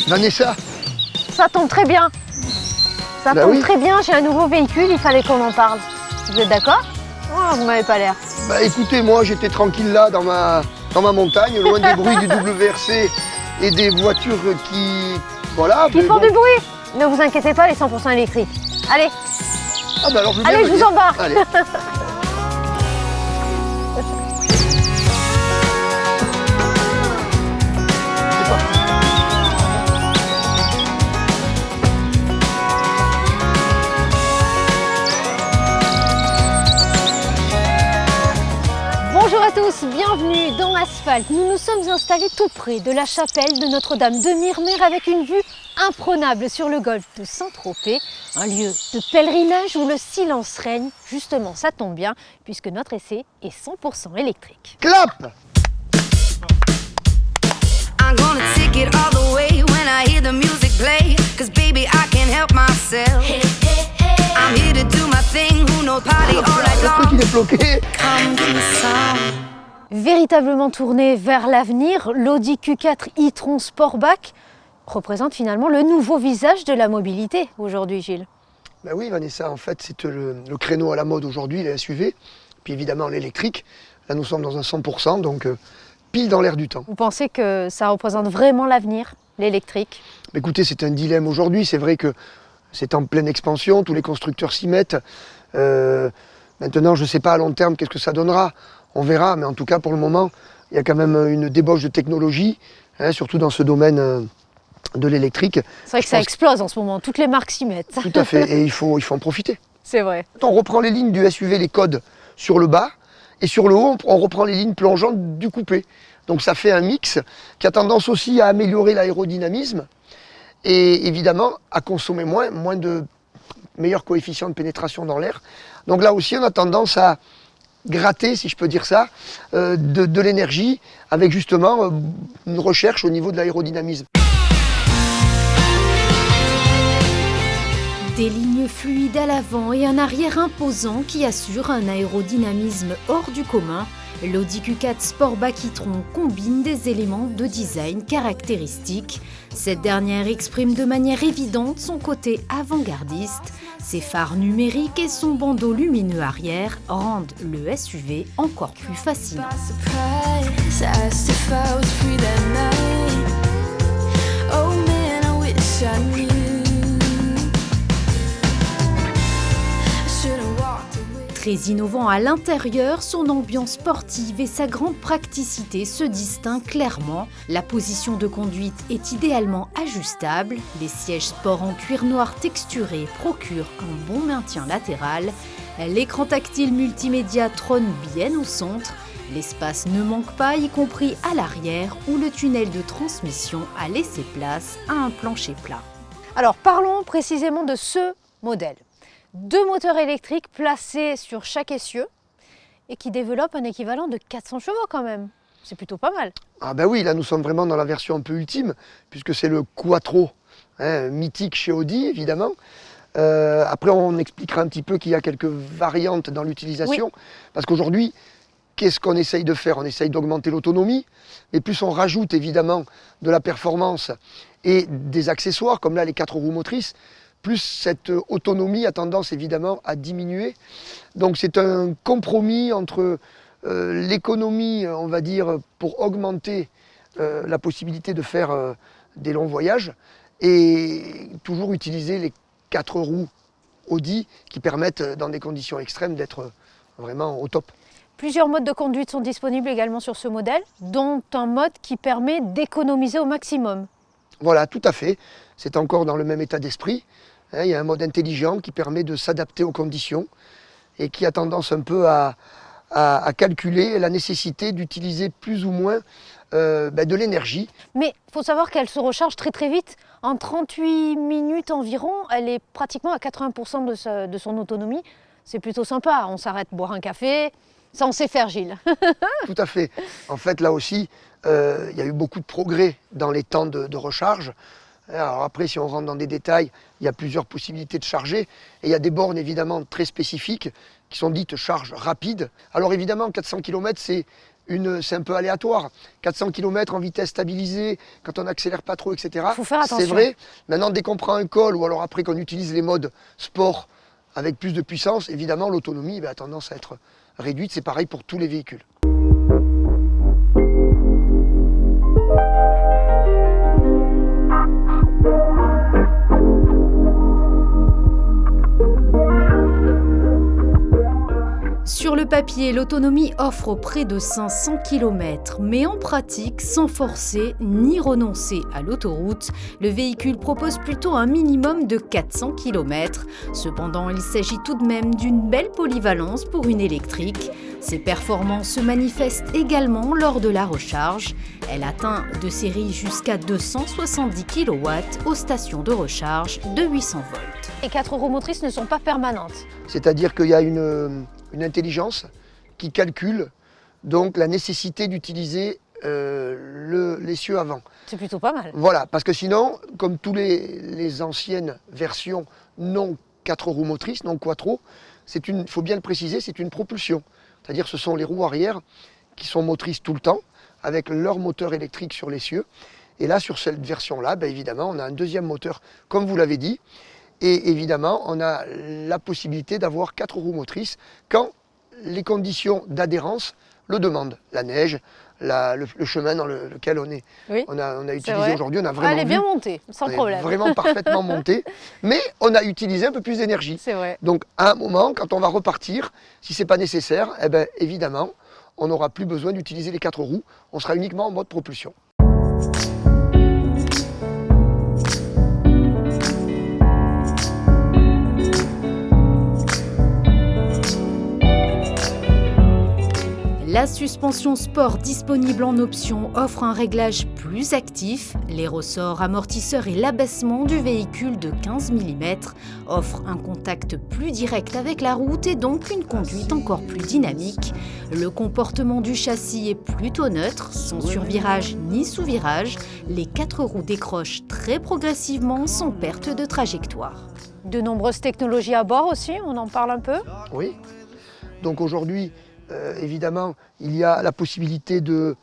Vanessa, Ça tombe très bien. Ça Bah tombe oui. très bien, j'ai un nouveau véhicule, il fallait qu'on en parle. Vous êtes d'accord? Oh, vous m'avez pas l'air. bah écoutez, moi j'étais tranquille là dans ma montagne, loin des bruits du WRC et des voitures qui... Voilà. Qui mais font bon. du bruit. Ne vous inquiétez pas, les 100% électriques. Allez, Ah bah alors je veux bien allez, je vous venir. embarque. Allez. C'est parti. Bonjour à tous, bienvenue dans Asphalt. Nous nous sommes installés tout près de la chapelle de Notre-Dame de Miremère avec une vue imprenable sur le golfe de Saint-Tropez, un lieu de pèlerinage où le silence règne. Justement, ça tombe bien puisque notre essai est 100% électrique. Clap. I'm gonna take it all the way when I hear the music play. Cause baby, I can't help myself. I'm here to do my thing, who knows party all night Le truc long. il est bloqué. Come give me some. Véritablement tourné vers l'avenir, l'Audi Q4 e-tron Sportback représente finalement le nouveau visage de la mobilité aujourd'hui, Gilles. Bah oui Vanessa, en fait c'est le créneau à la mode aujourd'hui, les SUV, puis évidemment l'électrique. Là nous sommes dans un 100%, donc pile dans l'air du temps. Vous pensez que ça représente vraiment l'avenir, l'électrique? Écoutez, c'est un dilemme aujourd'hui, c'est vrai que c'est en pleine expansion, tous les constructeurs s'y mettent. Maintenant, je ne sais pas à long terme qu'est-ce que ça donnera, on verra, mais en tout cas pour le moment, il y a quand même une débauche de technologie, hein, surtout dans ce domaine de l'électrique. C'est vrai que Je ça pense- explose en ce moment, toutes les marques s'y mettent. Tout à fait, et il faut en profiter. C'est vrai. On reprend les lignes du SUV, les codes sur le bas, et sur le haut, on reprend les lignes plongeantes du coupé. Donc ça fait un mix qui a tendance aussi à améliorer l'aérodynamisme et évidemment à consommer moins de meilleurs coefficients de pénétration dans l'air. Donc là aussi, on a tendance à gratter, si je peux dire ça, de l'énergie avec justement une recherche au niveau de l'aérodynamisme. Des lignes fluides à l'avant et un arrière imposant qui assurent un aérodynamisme hors du commun, l'Audi Q4 Sportback e-tron combine des éléments de design caractéristiques. Cette dernière exprime de manière évidente son côté avant-gardiste. Ses phares numériques et son bandeau lumineux arrière rendent le SUV encore plus fascinant. By surprise, I asked if I was free that night. Oh man, I wish I knew. I should've walked away. Très innovant à l'intérieur, son ambiance sportive et sa grande praticité se distinguent clairement. La position de conduite est idéalement ajustable. Les sièges sport en cuir noir texturé procurent un bon maintien latéral. L'écran tactile multimédia trône bien au centre. L'espace ne manque pas, y compris à l'arrière, où le tunnel de transmission a laissé place à un plancher plat. Alors parlons précisément de ce modèle. 2 moteurs électriques placés sur chaque essieu et qui développent un équivalent de 400 chevaux quand même. C'est plutôt pas mal. Ah ben oui, là nous sommes vraiment dans la version un peu ultime, puisque c'est le Quattro, hein, mythique chez Audi évidemment. Après on expliquera un petit peu qu'il y a quelques variantes dans l'utilisation, parce qu'aujourd'hui, qu'est-ce qu'on essaye de faire? On essaye d'augmenter l'autonomie, mais plus on rajoute évidemment de la performance et des accessoires, comme là les 4 roues motrices, plus cette autonomie a tendance évidemment à diminuer. Donc c'est un compromis entre l'économie, on va dire, pour augmenter la possibilité de faire des longs voyages et toujours utiliser les 4 roues Audi qui permettent, dans des conditions extrêmes, d'être vraiment au top. Plusieurs modes de conduite sont disponibles également sur ce modèle, dont un mode qui permet d'économiser au maximum. Voilà, tout à fait. C'est encore dans le même état d'esprit. Hein, il y a un mode intelligent qui permet de s'adapter aux conditions et qui a tendance un peu à calculer la nécessité d'utiliser plus ou moins de l'énergie. Mais il faut savoir qu'elle se recharge très très vite. En 38 minutes environ, elle est pratiquement à 80% de son autonomie. C'est plutôt sympa, on s'arrête boire un café. Ça on sait faire, Gilles. Tout à fait. En fait, là aussi, il y a eu beaucoup de progrès dans les temps de recharge. Alors après, si on rentre dans des détails, il y a plusieurs possibilités de charger. Et il y a des bornes évidemment très spécifiques qui sont dites charge rapide. Alors évidemment, 400 km, c'est c'est un peu aléatoire. 400 km en vitesse stabilisée, quand on n'accélère pas trop, etc. Faut faire attention. C'est vrai. Maintenant, dès qu'on prend un col ou alors après qu'on utilise les modes sport avec plus de puissance, évidemment, l'autonomie a tendance à être réduite. C'est pareil pour tous les véhicules. Sur le papier, l'autonomie offre près de 500 km, mais en pratique, sans forcer ni renoncer à l'autoroute, le véhicule propose plutôt un minimum de 400 km. Cependant, il s'agit tout de même d'une belle polyvalence pour une électrique. Ses performances se manifestent également lors de la recharge. Elle atteint de série jusqu'à 270 kW aux stations de recharge de 800 volts. Les 4 roues motrices ne sont pas permanentes. C'est-à-dire qu'il y a une intelligence qui calcule donc la nécessité d'utiliser l'essieu avant. C'est plutôt pas mal. Voilà, parce que sinon, comme tous les anciennes versions non 4 roues motrices, non quattro, il faut bien le préciser, c'est une propulsion. C'est-à-dire ce sont les roues arrière qui sont motrices tout le temps, avec leur moteur électrique sur l'essieu. Et là, sur cette version-là, évidemment, on a un deuxième moteur, comme vous l'avez dit. Et évidemment, on a la possibilité d'avoir 4 roues motrices quand les conditions d'adhérence le demandent. La neige, le chemin dans lequel on a utilisé aujourd'hui, on a vraiment Elle est bien montée, sans problème. Vraiment parfaitement monté, mais on a utilisé un peu plus d'énergie. C'est vrai. Donc à un moment, quand on va repartir, si ce n'est pas nécessaire, évidemment, on n'aura plus besoin d'utiliser les 4 roues, on sera uniquement en mode propulsion. La suspension sport disponible en option offre un réglage plus actif. Les ressorts amortisseurs et l'abaissement du véhicule de 15 mm offrent un contact plus direct avec la route et donc une conduite encore plus dynamique. Le comportement du châssis est plutôt neutre, sans survirage ni sous-virage. Les 4 roues décrochent très progressivement sans perte de trajectoire. De nombreuses technologies à bord aussi, on en parle un peu. Oui, donc aujourd'hui, évidemment, il y a la possibilité de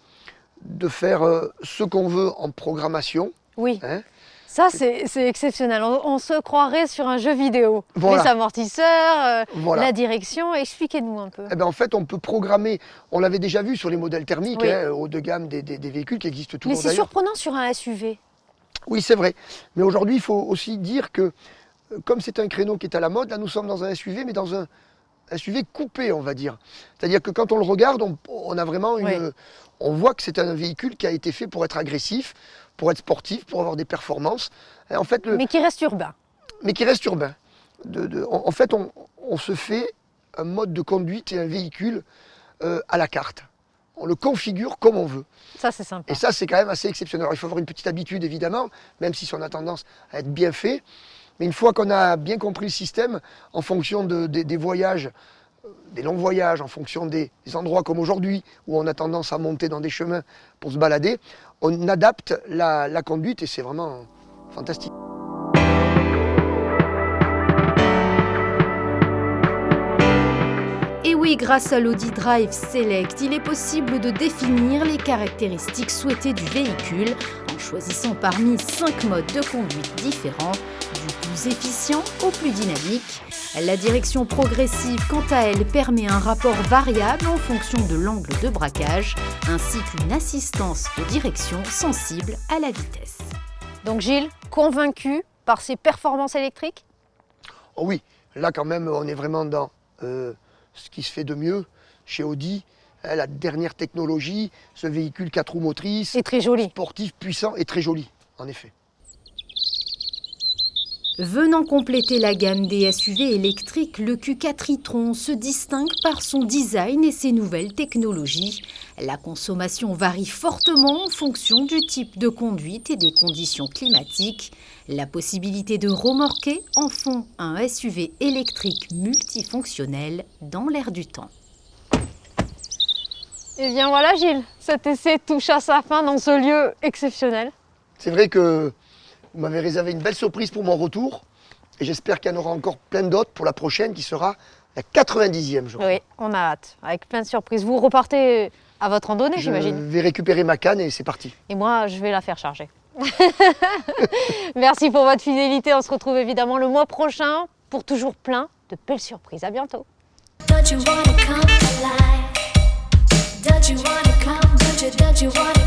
faire ce qu'on veut en programmation. Oui, hein. Ça c'est exceptionnel. On se croirait sur un jeu vidéo. Voilà. Les amortisseurs, Voilà. la direction. Expliquez-nous un peu. En fait, on peut programmer, on l'avait déjà vu sur les modèles thermiques, Oui. haut de gamme des véhicules qui existent Mais toujours c'est d'ailleurs. surprenant sur un SUV. Oui, c'est vrai. Mais aujourd'hui, il faut aussi dire que, comme c'est un créneau qui est à la mode, là nous sommes dans un SUV, mais dans un SUV coupé, on va dire. C'est-à-dire que quand on le regarde, on a vraiment Oui. on voit que c'est un véhicule qui a été fait pour être agressif, pour être sportif, pour avoir des performances. Et en fait, Mais qui reste urbain. mais qui reste urbain. En fait, on se fait un mode de conduite et un véhicule à la carte. On le configure comme on veut. Ça c'est sympa. Et ça, c'est quand même assez exceptionnel. Alors, il faut avoir une petite habitude, évidemment, même si on a tendance à être bien fait. Mais une fois qu'on a bien compris le système, en fonction des voyages, des longs voyages, en fonction des endroits comme aujourd'hui, où on a tendance à monter dans des chemins pour se balader, on adapte la conduite et c'est vraiment fantastique. Et oui, grâce à l'Audi Drive Select, il est possible de définir les caractéristiques souhaitées du véhicule en choisissant parmi 5 modes de conduite différents, du plus efficient au plus dynamique. La direction progressive, quant à elle, permet un rapport variable en fonction de l'angle de braquage, ainsi qu'une assistance de direction sensible à la vitesse. Donc Gilles, convaincu par ses performances électriques? Oh oui, là quand même, on est vraiment dans ce qui se fait de mieux chez Audi. La dernière technologie, ce véhicule 4 roues motrices, C'est très joli. sportif, puissant et très joli, en effet. Venant compléter la gamme des SUV électriques, le Q4 e-tron se distingue par son design et ses nouvelles technologies. La consommation varie fortement en fonction du type de conduite et des conditions climatiques. La possibilité de remorquer en font un SUV électrique multifonctionnel dans l'air du temps. Et bien voilà Gilles, cet essai touche à sa fin dans ce lieu exceptionnel. C'est vrai que vous m'avez réservé une belle surprise pour mon retour et j'espère qu'il y en aura encore plein d'autres pour la prochaine qui sera la 90e, je crois. Oui, on a hâte, avec plein de surprises. Vous repartez À votre randonnée, Je j'imagine. vais récupérer ma canne et c'est parti. Et moi, je vais la faire charger. Merci pour votre fidélité. On se retrouve évidemment le mois prochain pour toujours plein de belles surprises. À bientôt. Don't you wanna come alive? Don't you wanna come? Don't you wanna